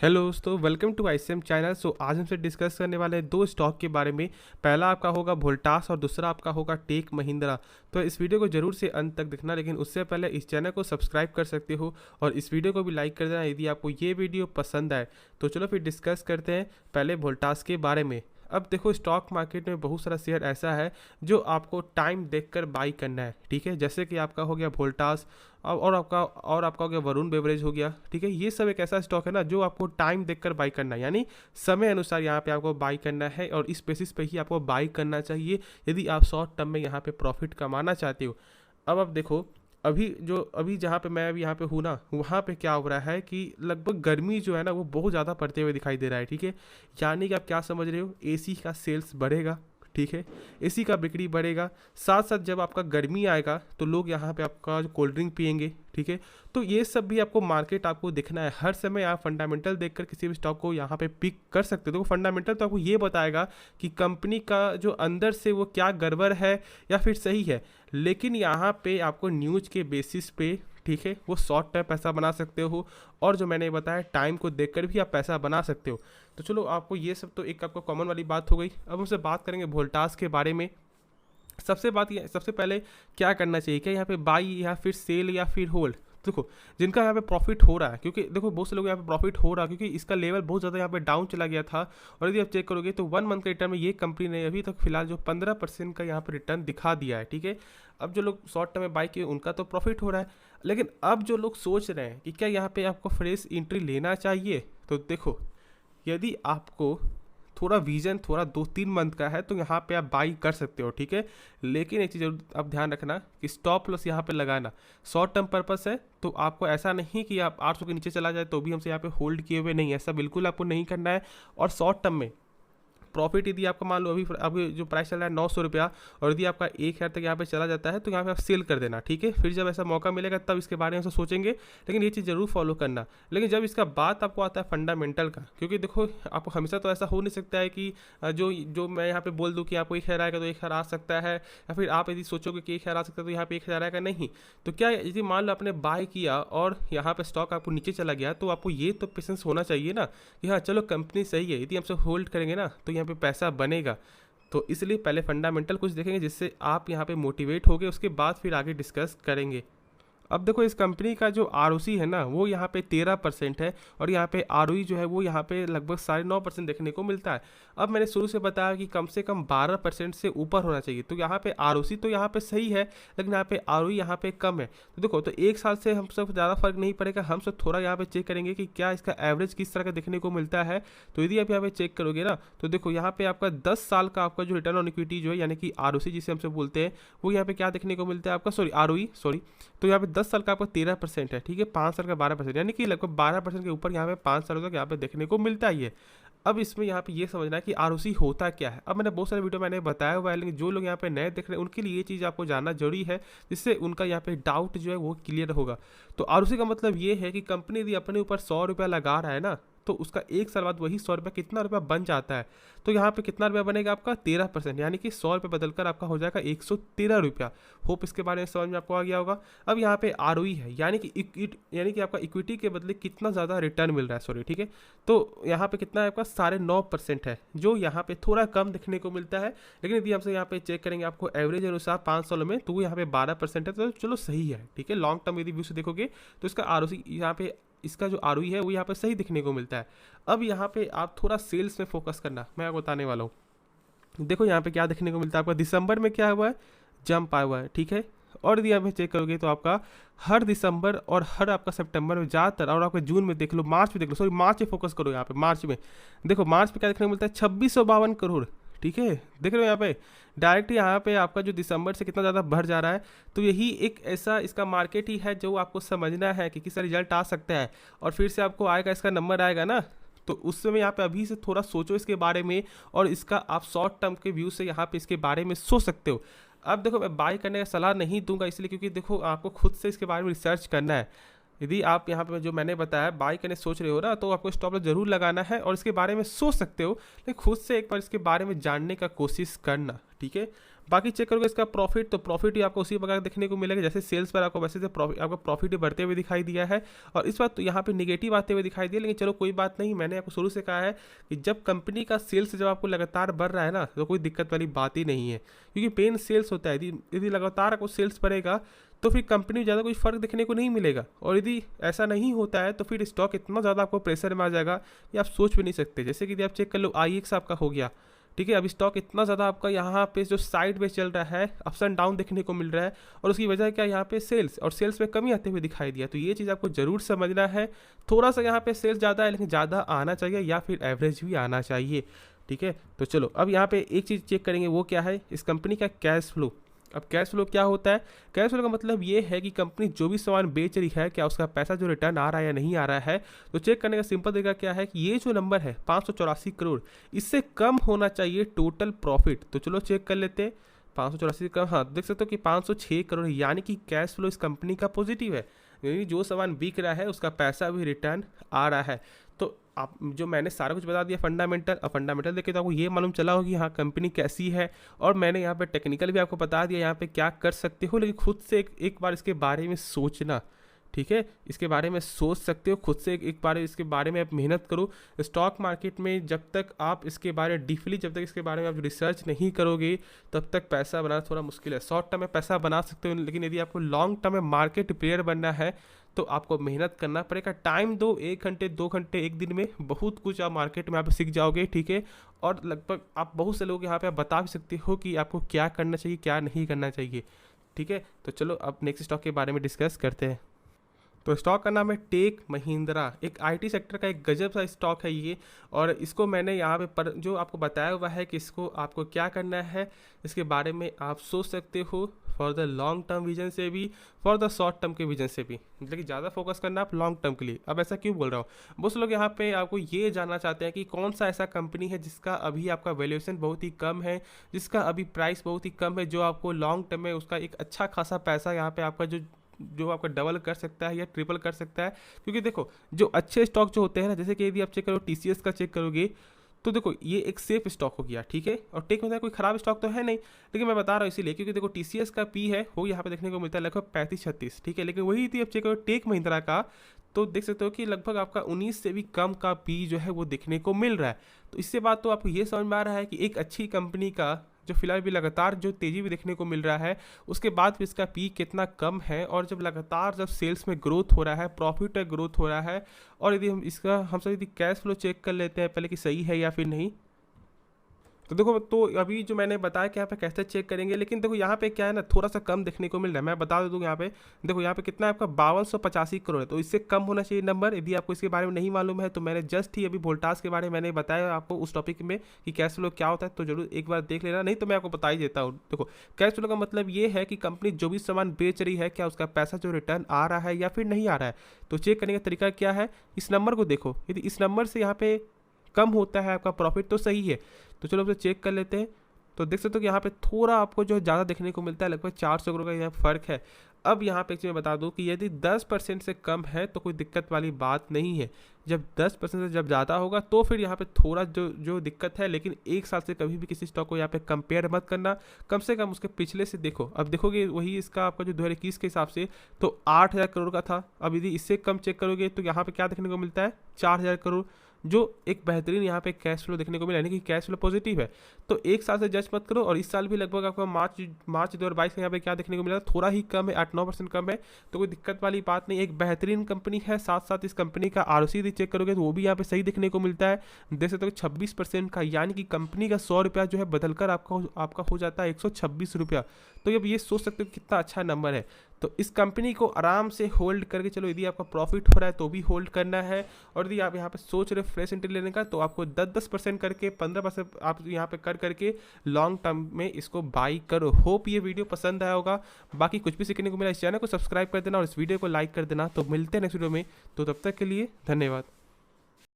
Hello दोस्तों, welcome to ICM channel. आज हमसे डिस्कस करने वाले हैं दो स्टॉक के बारे में। पहला आपका होगा वोल्टास और दूसरा आपका होगा टेक महिंद्रा। तो इस वीडियो को जरूर से अंत तक देखना, लेकिन उससे पहले इस चैनल को सब्सक्राइब कर सकते हो और इस वीडियो को भी लाइक कर देना यदि आपको ये वीडियो पसंद आए। तो चलो फिर डिस्कस करते हैं पहले वोल्टास के बारे में। अब देखो, स्टॉक मार्केट में बहुत सारा शेयर ऐसा है जो आपको टाइम देखकर बाई करना है, ठीक है। जैसे कि आपका हो गया वोल्टास और आपका हो गया वरुण बेवरेज हो गया, ठीक है। ये सब एक ऐसा स्टॉक है ना जो आपको टाइम देखकर बाई करना है, यानी समय अनुसार यहाँ पे आपको बाई करना है और इस बेसिस पे ही आपको बाई करना चाहिए यदि आप शॉर्ट टर्म में यहाँ पे प्रॉफिट कमाना चाहते हो। अब देखो, अभी जहाँ पे मैं अभी यहाँ पे हूँ ना, वहाँ पे क्या हो रहा है कि लगभग गर्मी जो है ना वो बहुत ज़्यादा पड़ते हुए दिखाई दे रहा है, ठीक है। यानी कि आप क्या समझ रहे हो, एसी का सेल्स बढ़ेगा, ठीक है। एसी का बिक्री बढ़ेगा, साथ साथ जब आपका गर्मी आएगा तो लोग यहाँ पे आपका जो कोल्ड ड्रिंक पियेंगे, ठीक है। तो ये सब भी आपको मार्केट आपको देखना है। हर समय आप फंडामेंटल देखकर किसी भी स्टॉक को यहाँ पे पिक कर सकते हो। तो फंडामेंटल तो आपको ये बताएगा कि कंपनी का जो अंदर से वो क्या गड़बड़ है या फिर सही है, लेकिन यहाँ पे आपको न्यूज के बेसिस पे, ठीक है, वो शॉर्ट टर्म पैसा बना सकते हो और जो मैंने बताया टाइम को देखकर भी आप पैसा बना सकते हो। तो चलो, आपको ये सब तो एक आपको कॉमन वाली बात हो गई। अब हमसे बात करेंगे वोल्टास के बारे में। सबसे पहले क्या करना चाहिए, क्या यहाँ पे बाई या फिर सेल या फिर होल्ड। देखो, जिनका यहाँ पे प्रॉफिट हो रहा है, क्योंकि देखो बहुत से लोग यहाँ पे प्रॉफिट हो रहा है क्योंकि इसका लेवल बहुत ज़्यादा यहाँ पे डाउन चला गया था। और यदि आप चेक करोगे तो 1 मंथ के रिटर्न में ये कंपनी ने अभी तक फिलहाल जो 15% का यहाँ पे रिटर्न दिखा दिया है, ठीक है। अब जो लोग शॉर्ट टर्म में बाई किए उनका तो प्रॉफिट हो रहा है, लेकिन अब जो लोग सोच रहे हैं कि क्या यहाँ पे आपको फ्रेश एंट्री लेना चाहिए, तो देखो, यदि आपको थोड़ा विजन थोड़ा 2-3 मंथ का है तो यहाँ पे आप बाई कर सकते हो, ठीक है। लेकिन एक चीज़ आप ध्यान रखना कि स्टॉप लॉस यहाँ पे लगाना शॉर्ट टर्म पर्पस है। तो आपको ऐसा नहीं कि आप 800 के नीचे चला जाए तो भी हमसे यहाँ पे होल्ड किए हुए, नहीं, ऐसा बिल्कुल आपको नहीं करना है। और शॉर्ट टर्म में प्रॉफिट यदि आपका मान लो अभी जो प्राइस चल रहा है 900 रुपया, और यदि आपका 1000 तक यहाँ पे चला जाता है तो यहाँ पे आप सेल कर देना, ठीक है। फिर जब ऐसा मौका मिलेगा तब इसके बारे में सोचेंगे, लेकिन ये चीज़ जरूर फॉलो करना। लेकिन जब इसका बात आपको आता है फंडामेंटल का, क्योंकि देखो आपको हमेशा तो ऐसा हो नहीं सकता है कि जो मैं यहाँ पे बोल दूँ कि आपको 1000 आएगा तो 1000 आ सकता है, या फिर आप यदि सोचोगे कि 1000 आ सकता है तो यहाँ पे 1000 आएगा, नहीं। तो क्या यदि मान लो आपने बाय किया और यहाँ पे स्टॉक आपको नीचे चला गया, तो आपको ये तो पेशेंस होना चाहिए ना कि हाँ चलो कंपनी सही है, यदि हमसे होल्ड करेंगे ना तो यहाँ पे पैसा बनेगा। तो इसलिए पहले फंडामेंटल कुछ देखेंगे जिससे आप यहाँ पे मोटिवेट होगे, उसके बाद फिर आगे डिस्कस करेंगे। अब देखो, इस कंपनी का जो आरओसी है ना वो यहाँ पे 13% है और यहाँ पे आरओई जो है वो यहाँ पे लगभग 9.5% देखने को मिलता है। अब मैंने शुरू से बताया कि कम से कम 12% से ऊपर होना चाहिए। तो यहाँ पे आरओसी तो यहाँ पे सही है, लेकिन यहाँ पे आरओई यहाँ पे कम है। तो देखो, तो एक साल से हम सब ज़्यादा फर्क नहीं पड़ेगा। हम सब थोड़ा यहाँ पे चेक करेंगे कि क्या इसका एवरेज किस तरह का देखने को मिलता है। तो यदि आप यहाँ पे चेक करोगे ना तो देखो, यहाँ पे आपका 10 साल का आपका जो रिटर्न ऑन इक्विटी जो है, यानी कि आरओसी जिसे हमसे बोलते हैं, वो यहाँ पे क्या देखने को मिलता है आपका, आरओई, तो यहाँ पे 10 साल का आपका 13% है, ठीक है। 5 साल का 12%, यानी कि लगभग 12% के ऊपर यहाँ पे 5 सालों तक यहाँ पे देखने को मिलता ही है। अब इसमें यहाँ पे ये समझना है कि आरओसी होता क्या है। अब मैंने बहुत सारे वीडियो मैंने बताया हुआ है, लेकिन जो लोग यहाँ पे नए देख रहे हैं उनके लिए ये चीज़ आपको जानना जरूरी है, जिससे उनका यहाँ पे डाउट जो है वो क्लियर होगा। तो आरओसी का मतलब ये है कि कंपनी यदि अपने ऊपर 100 रुपया लगा रहा है ना, तो उसका 1 साल बाद वही 100 रुपया कितना रुपया बन जाता है। तो यहाँ पे कितना रुपया बनेगा आपका, 13%, यानी कि 100 रुपये बदलकर आपका हो जाएगा 113 रुपया। होप इसके बारे में समझ में आपको आ गया होगा। अब यहाँ पे आरओई है, यानी कि आपका इक्विटी के बदले कितना ज़्यादा रिटर्न मिल रहा है, ठीक है। तो यहाँ पे कितना है आपका, 9.5% है, जो यहाँ पे थोड़ा कम देखने को मिलता है। लेकिन यदि हमसे यहाँ पे चेक करेंगे आपको एवरेज अनुसार 5 सालों में, तो वो यहाँ पे 12% है, तो चलो सही है, ठीक है। लॉन्ग टर्म यदि व्यू से देखोगे तो इसका आरओसी यहाँ पे, इसका जो आरओई है वो यहाँ पे सही दिखने को मिलता है। अब यहाँ पे आप थोड़ा सेल्स में फोकस करना, मैं आपको बताने वाला हूँ। देखो यहाँ पे क्या देखने को मिलता है आपका, दिसंबर में क्या हुआ है, जंप आया हुआ है, ठीक है। और यदि आप चेक करोगे तो आपका हर दिसंबर और हर आपका सितंबर में ज़्यादातर, और आपका जून में देख लो, मार्च में देख लो, मार्च में फोकस करो। यहाँ पे मार्च में देखो, मार्च में क्या देखने को मिलता है, 2652 करोड़, ठीक है। देख रहे हो यहाँ पे डायरेक्ट यहाँ पे आपका जो दिसंबर से कितना ज़्यादा बढ़ जा रहा है। तो यही एक ऐसा इसका मार्केट ही है जो आपको समझना है कि किस रिजल्ट आ सकता है, और फिर से आपको आएगा, इसका नंबर आएगा ना, तो उस समय यहाँ पे अभी से थोड़ा सोचो इसके बारे में, और इसका आप शॉर्ट टर्म के व्यू से यहाँ पे इसके बारे में सोच सकते हो। अब देखो, मैं बाय करने का सलाह नहीं दूंगा इसलिए क्योंकि देखो आपको खुद से इसके बारे में रिसर्च करना है। यदि आप यहाँ पे जो मैंने बताया बाय करने सोच रहे हो ना, तो आपको स्टॉप लॉस जरूर लगाना है और इसके बारे में सोच सकते हो, लेकिन खुद से एक बार इसके बारे में जानने का कोशिश करना, ठीक है। बाकी चेक करोगे इसका प्रॉफिट, तो प्रॉफिट ही आपको उसी प्रकार देखने को मिलेगा जैसे सेल्स पर आपको वैसे आपका प्रॉफिट ही बढ़ते हुए दिखाई दिया है। और इस बार तो यहाँ पे निगेटिव आते हुए दिखाई दिया, लेकिन चलो कोई बात नहीं, मैंने आपको शुरू से कहा है कि जब कंपनी का सेल्स जब आपको लगातार बढ़ रहा है ना, तो कोई दिक्कत वाली बात ही नहीं है, क्योंकि पेन सेल्स होता है। यदि लगातार आपको सेल्स बढ़ेगा तो फिर कंपनी में ज़्यादा कोई फर्क देखने को नहीं मिलेगा, और यदि ऐसा नहीं होता है तो फिर स्टॉक इतना ज़्यादा आपको प्रेशर में आ जाएगा कि आप सोच भी नहीं सकते। जैसे कि यदि आप चेक कर लो IEX आपका हो गया, ठीक है, अब स्टॉक इतना ज़्यादा आपका यहाँ पे जो साइड में चल रहा है, अप्स एंड डाउन देखने को मिल रहा है, और उसकी वजह क्या, यहाँ पे सेल्स और सेल्स में कमी आते हुए दिखाई दिया। तो ये चीज़ आपको जरूर समझना है। थोड़ा सा यहाँ पे सेल्स ज़्यादा है, लेकिन ज़्यादा आना चाहिए या फिर एवरेज भी आना चाहिए, ठीक है। तो चलो अब यहाँ पे एक चीज़ चेक करेंगे, वो क्या है, इस कंपनी का कैश फ्लो। अब कैश फ्लो क्या होता है, कैश फ्लो का मतलब ये है कि कंपनी जो भी सामान बेच रही है, क्या उसका पैसा जो रिटर्न आ रहा है या नहीं आ रहा है। तो चेक करने का सिंपल तरीका क्या है कि ये जो नंबर है 584 करोड़, इससे कम होना चाहिए टोटल प्रॉफिट। तो चलो चेक कर लेते हैं, 584 कम, हाँ देख सकते हो कि 506 करोड़, यानी कि कैश फ्लो इस कंपनी का पॉजिटिव है, यानी जो सामान बिक रहा है उसका पैसा भी रिटर्न आ रहा है। तो आप जो मैंने सारा कुछ बता दिया फंडामेंटल, अब फंडामेंटल देखे तो आपको ये मालूम चला हो कि हाँ कंपनी कैसी है, और मैंने यहाँ पे टेक्निकल भी आपको बता दिया यहाँ पे क्या कर सकते हो। लेकिन खुद से एक बार इसके बारे में सोचना, ठीक है, इसके बारे में सोच सकते हो खुद से, एक बार इसके बारे में आप मेहनत करो। स्टॉक मार्केट में जब तक आप इसके बारे डीपली, जब तक इसके बारे में आप रिसर्च नहीं करोगे, तब तक पैसा बनाना थोड़ा मुश्किल है। शॉर्ट टर्म में पैसा बना सकते हो, लेकिन यदि आपको लॉन्ग टर्म में मार्केट प्लेयर बनना है तो आपको मेहनत करना पड़ेगा। टाइम दो, 1 घंटे 2 घंटे एक दिन में बहुत कुछ आप मार्केट में आप सीख जाओगे, ठीक है। और लगभग आप बहुत से लोग यहाँ पे आप बता भी सकते हो कि आपको क्या करना चाहिए क्या नहीं करना चाहिए, ठीक है। तो चलो अब नेक्स्ट स्टॉक के बारे में डिस्कस करते हैं। तो स्टॉक का नाम है टेक महिंद्रा, एक IT सेक्टर का एक गजब सा स्टॉक है ये, और इसको मैंने यहाँ पे जो आपको बताया हुआ है कि इसको आपको क्या करना है, इसके बारे में आप सोच सकते हो, for the long term vision से भी, फॉर द शॉर्ट टर्म के विजन से भी, मतलब कि ज़्यादा फोकस करना आप लॉन्ग टर्म के लिए। अब ऐसा क्यों बोल रहा हूँ, बहुत से लोग यहाँ पे आपको ये जानना चाहते हैं कि कौन सा ऐसा कंपनी है जिसका अभी आपका वैल्यूएशन बहुत ही कम है, जिसका अभी प्राइस बहुत ही कम है, जो आपको लॉन्ग टर्म में उसका एक अच्छा खासा पैसा यहाँ पे आपका जो आपका डबल कर सकता है या ट्रिपल कर सकता है। क्योंकि देखो जो अच्छे स्टॉक जो होते हैं ना, जैसे कि यदि आप चेक करो TCS का चेक करोगे, तो देखो ये एक सेफ स्टॉक हो गया, ठीक है, और टेक महिंद्रा कोई खराब स्टॉक तो है नहीं, लेकिन मैं बता रहा हूँ इसीलिए क्योंकि देखो TCS का P है वो यहाँ पे देखने को मिलता है लगभग 35-36, ठीक है, लेकिन वही यदि आप चेक करो टेक महिंद्रा का, तो देख सकते हो कि लगभग आपका 19 से भी कम का P जो है वो देखने को मिल रहा है। तो इससे बात तो आपको ये समझ में आ रहा है कि एक अच्छी कंपनी का जो फिलहाल भी लगातार जो तेज़ी भी देखने को मिल रहा है, उसके बाद भी इसका पी कितना कम है, और जब लगातार जब सेल्स में ग्रोथ हो रहा है, प्रॉफिट में ग्रोथ हो रहा है, और यदि हम सब यदि कैश फ्लो चेक कर लेते हैं पहले कि सही है या फिर नहीं, तो देखो तो अभी जो मैंने बताया कि यहाँ पे कैसे चेक करेंगे, लेकिन देखो यहाँ पे क्या है ना, थोड़ा सा कम देखने को मिल रहा है। मैं बता दूँ यहाँ पे देखो यहाँ पे कितना है आपका 5285 करोड़ है, तो इससे कम होना चाहिए नंबर। यदि आपको इसके बारे में नहीं मालूम है तो मैंने जस्ट ही अभी वोल्टास के बारे में मैंने बताया आपको उस टॉपिक में कि कैश फ्लो क्या होता है, तो जरूर एक बार देख लेना, नहीं तो मैं आपको बता ही देता हूँ। देखो कैश फ्लो का मतलब ये है कि कंपनी जो भी सामान बेच रही है, क्या उसका पैसा जो रिटर्न आ रहा है या फिर नहीं आ रहा है। तो चेक करने का तरीका क्या है, इस नंबर को देखो, यदि इस नंबर से यहाँ पे कम होता है आपका प्रॉफिट तो सही है। तो चलो उसे चेक कर लेते हैं। तो देख सकते हो कि यहाँ पे थोड़ा आपको जो ज़्यादा देखने को मिलता है, लगभग 400 करोड़ का यहाँ फ़र्क है। अब यहाँ पे एक चीज़ मैं बता दूँ कि यदि 10% से कम है तो कोई दिक्कत वाली बात नहीं है। जब 10% से जब ज़्यादा होगा तो फिर यहाँ पे थोड़ा जो दिक्कत है, लेकिन एक साल से कभी भी किसी स्टॉक को यहाँ पे कंपेयर मत करना, कम से कम उसके पिछले से देखो। अब देखोगे वही इसका आपका जो 2021 के हिसाब से तो 8000 करोड़ का था। अब यदि इससे कम चेक करोगे तो यहाँ पे क्या देखने को मिलता है, 4000 करोड़, जो एक बेहतरीन यहाँ पे कैश फ्लो देखने को मिला, यानी कि कैश फ्लो पॉजिटिव है। तो एक साल से जज मत करो, और इस साल भी लगभग आपका मार्च 2022 में यहाँ पे क्या देखने को मिला, थोड़ा ही कम है, 8-9% कम है, तो कोई दिक्कत वाली बात नहीं। एक बेहतरीन कंपनी है, साथ साथ इस कंपनी का ROC यदि चेक करोगे तो वो भी यहाँ पे सही देखने को मिलता है, देख सकते हो 26% का, यानी कि कंपनी का 100 रुपया जो है बदलकर आपका हो जाता है 126 रुपया। तो अब ये सोच सकते हो कितना अच्छा नंबर है। तो इस कंपनी को आराम से होल्ड करके चलो, यदि आपका प्रॉफिट हो रहा है तो भी होल्ड करना है, और यदि आप यहाँ पे सोच रहे फ्रेश एंट्री लेने का तो आपको 10% करके 15% आप यहाँ पे करके लॉन्ग टर्म में इसको बाई करो। होप ये वीडियो पसंद आया होगा। बाकी कुछ भी सीखने को मिला, इस चैनल को सब्सक्राइब कर देना और इस वीडियो को लाइक कर देना। तो मिलते हैं नेक्स्ट वीडियो में, तो तब तक के लिए धन्यवाद।